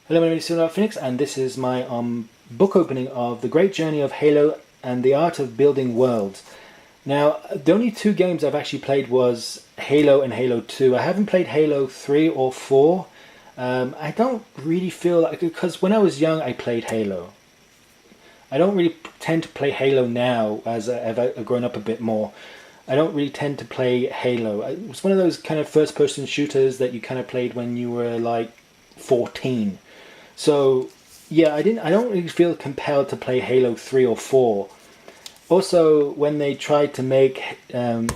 Hello, my name is SilverDarkPhoenix, and this is my book opening of The Great Journey of Halo and the Art of Building Worlds. Now, the only two games I've actually played was Halo and Halo 2. I haven't played Halo 3 or 4. I don't really feel like, because when I was young I played Halo. I don't really tend to play Halo now as I've grown up a bit more. I don't really tend to play Halo. It's one of those kind of first-person shooters that you kind of played when you were like 14. So yeah, I don't really feel compelled to play Halo 3 or 4. Also, when they tried to make the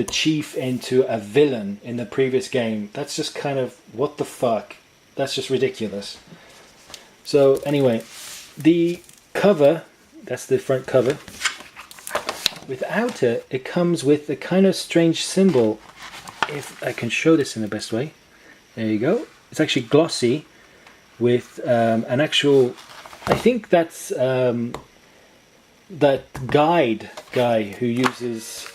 chief into a villain in the previous game, that's just kind of, what the fuck? That's just ridiculous. So anyway, the cover, that's the front cover. Without it, it comes with a kind of strange symbol. If I can show this in the best way. There you go. It's actually glossy with an actual, I think that's that guide guy who uses,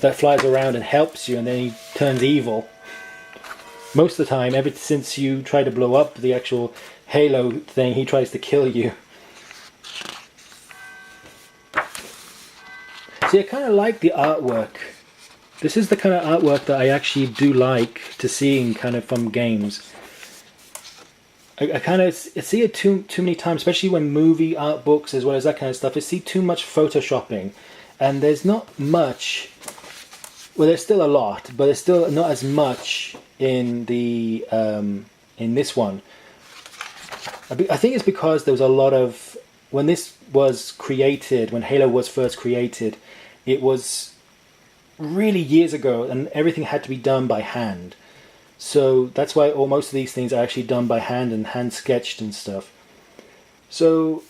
that flies around and helps you, and then he turns evil. Most of the time, ever since you try to blow up the actual Halo thing, he tries to kill you. See, I kind of like the artwork. This is the kind of artwork that I actually do like to seeing kind of from games. I kind of see it too many times, especially when movie art books as well as that kind of stuff. I see too much photoshopping, and there's not much. Well, there's still a lot, but there's still not as much in the in this one. I think it's because there was a lot of, when this was created, when Halo was first created, it was really years ago, and everything had to be done by hand. So that's why most of these things are actually done by hand and hand sketched and stuff. So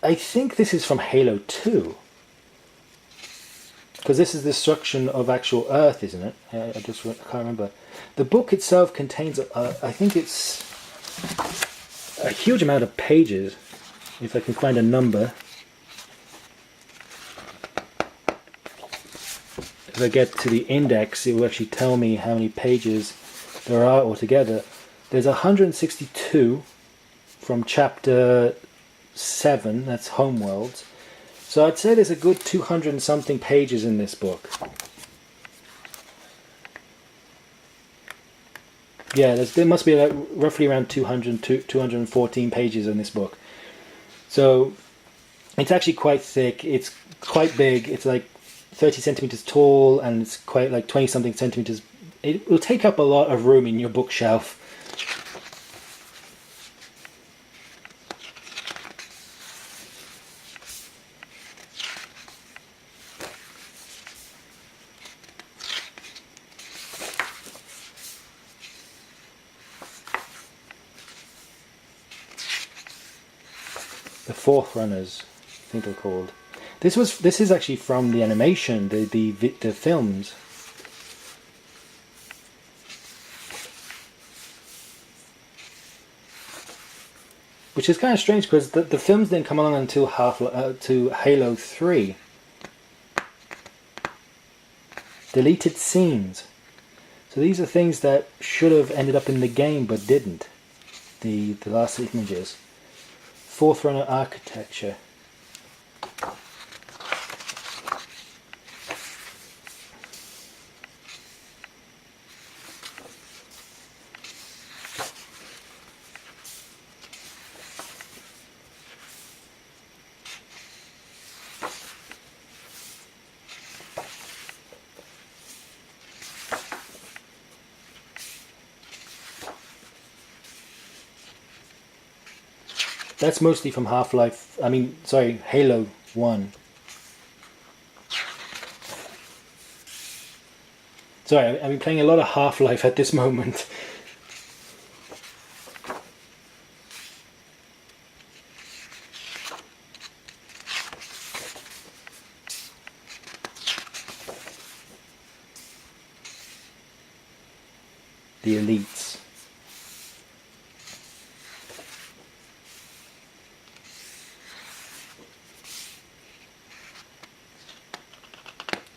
I think this is from Halo 2. Because this is the destruction of actual Earth, isn't it? I can't remember. The book itself contains, I think it's a huge amount of pages. If I can find a number. If I get to the index, it will actually tell me how many pages there are altogether. There's 162 from chapter 7, that's Homeworlds. So I'd say there's a good 200 and something pages in this book. Yeah, there must be like roughly around 214 pages in this book. So it's actually quite thick, it's quite big, it's like 30 centimeters tall, and it's quite like 20 something centimeters. It will take up a lot of room in your bookshelf. The Forerunners, I think they're called. This is actually from the animation, the films. Which is kind of strange because the films didn't come along until to Halo 3. Deleted scenes. So these are things that should have ended up in the game but didn't. The last images. Forerunner architecture. That's mostly from Half-Life, Halo 1. Sorry, I've been playing a lot of Half-Life at this moment. The elites.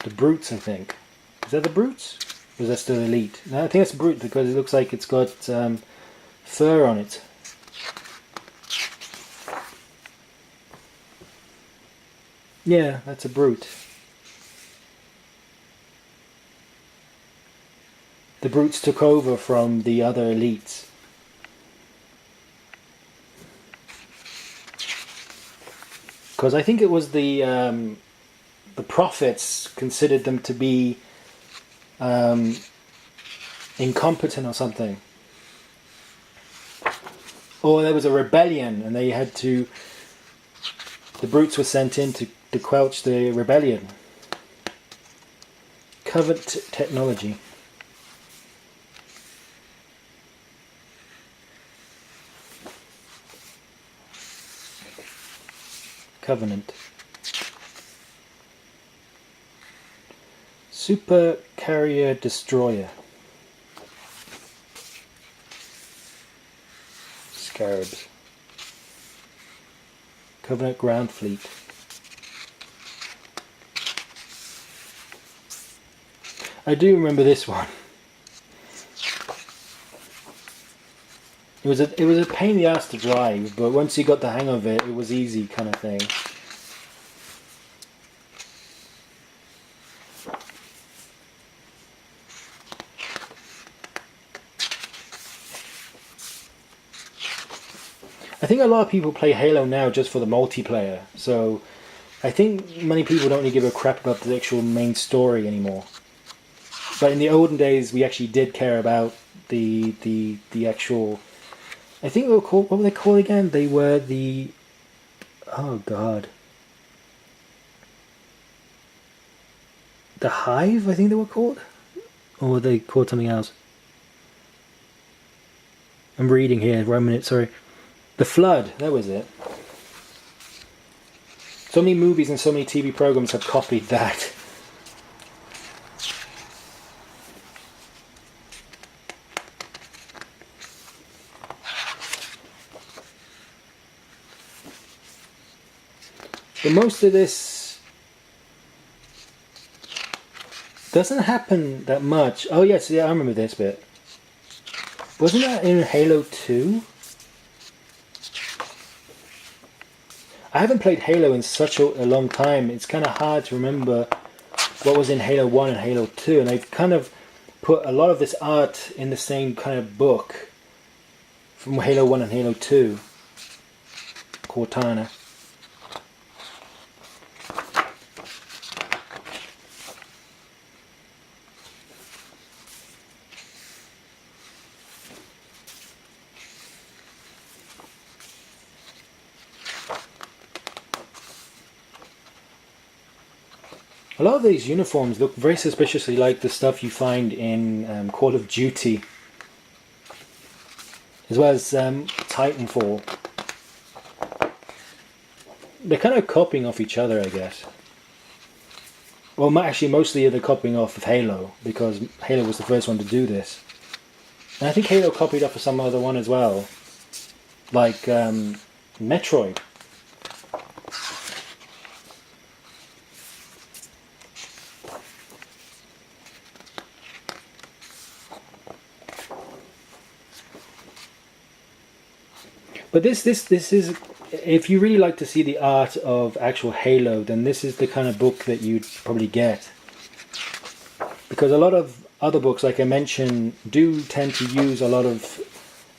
The brutes, I think. Is that the brutes? Or is that still elite? No, I think that's brute because it looks like it's got fur on it. Yeah, that's a brute. The brutes took over from the other elites. Because I think it was the prophets considered them to be incompetent or something. Or there was a rebellion and they had to... The brutes were sent in to quelch the rebellion. Covert technology. Covenant. Super Carrier Destroyer. Scarabs. Covenant Ground Fleet. I do remember this one. It was a pain in the ass to drive, but once you got the hang of it, it was easy kind of thing. I think a lot of people play Halo now just for the multiplayer, so I think many people don't really give a crap about the actual main story anymore. But in the olden days, we actually did care about the actual... I think they were called... What were they called again? They were the... Oh, God. The Hive, I think they were called? Or were they called something else? I'm reading here. 1 minute, sorry. The Flood, that was it. So many movies and so many TV programs have copied that. But most of this doesn't happen that much. Oh yes, yeah, I remember this bit. Wasn't that in Halo 2? I haven't played Halo in such a long time. It's kind of hard to remember what was in Halo 1 and Halo 2. And they've kind of put a lot of this art in the same kind of book from Halo 1 and Halo 2. Cortana. A lot of these uniforms look very suspiciously like the stuff you find in Call of Duty, as well as Titanfall. They're kind of copying off each other, I guess. Well, actually, mostly they're copying off of Halo, because Halo was the first one to do this. And I think Halo copied off of some other one as well, like Metroid. But this is, if you really like to see the art of actual Halo, then this is the kind of book that you'd probably get. Because a lot of other books, like I mentioned, do tend to use a lot of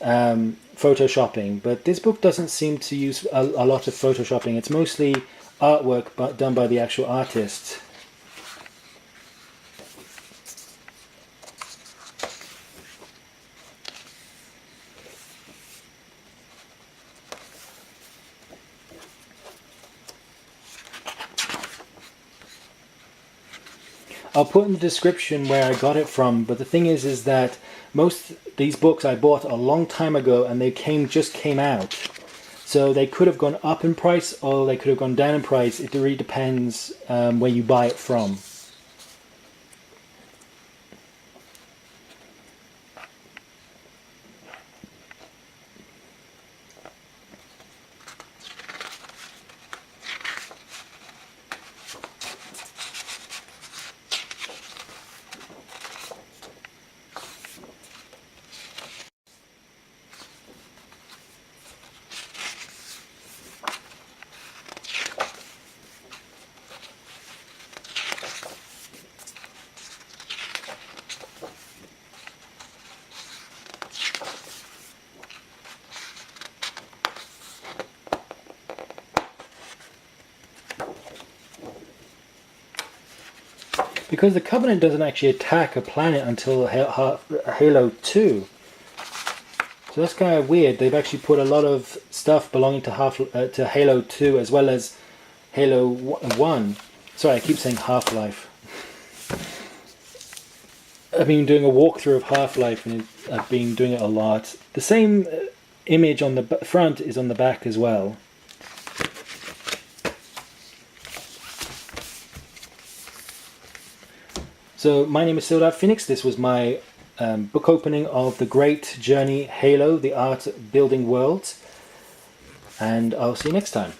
photoshopping, but this book doesn't seem to use a lot of photoshopping. It's mostly artwork done by the actual artist. I'll put in the description where I got it from, but the thing is that most these books I bought a long time ago and they just came out. So they could have gone up in price or they could have gone down in price. It really depends where you buy it from. because the Covenant doesn't actually attack a planet until Halo 2. So that's kind of weird. They've actually put a lot of stuff belonging to to Halo 2 as well as Halo 1. Sorry, I keep saying Half-Life. I've been doing a walkthrough of Half-Life and I've been doing it a lot. The same image on the front is on the back as well. So my name is SilverDarkPhoenix. This was my book opening of The Great Journey Halo, the Art of Building Worlds. And I'll see you next time.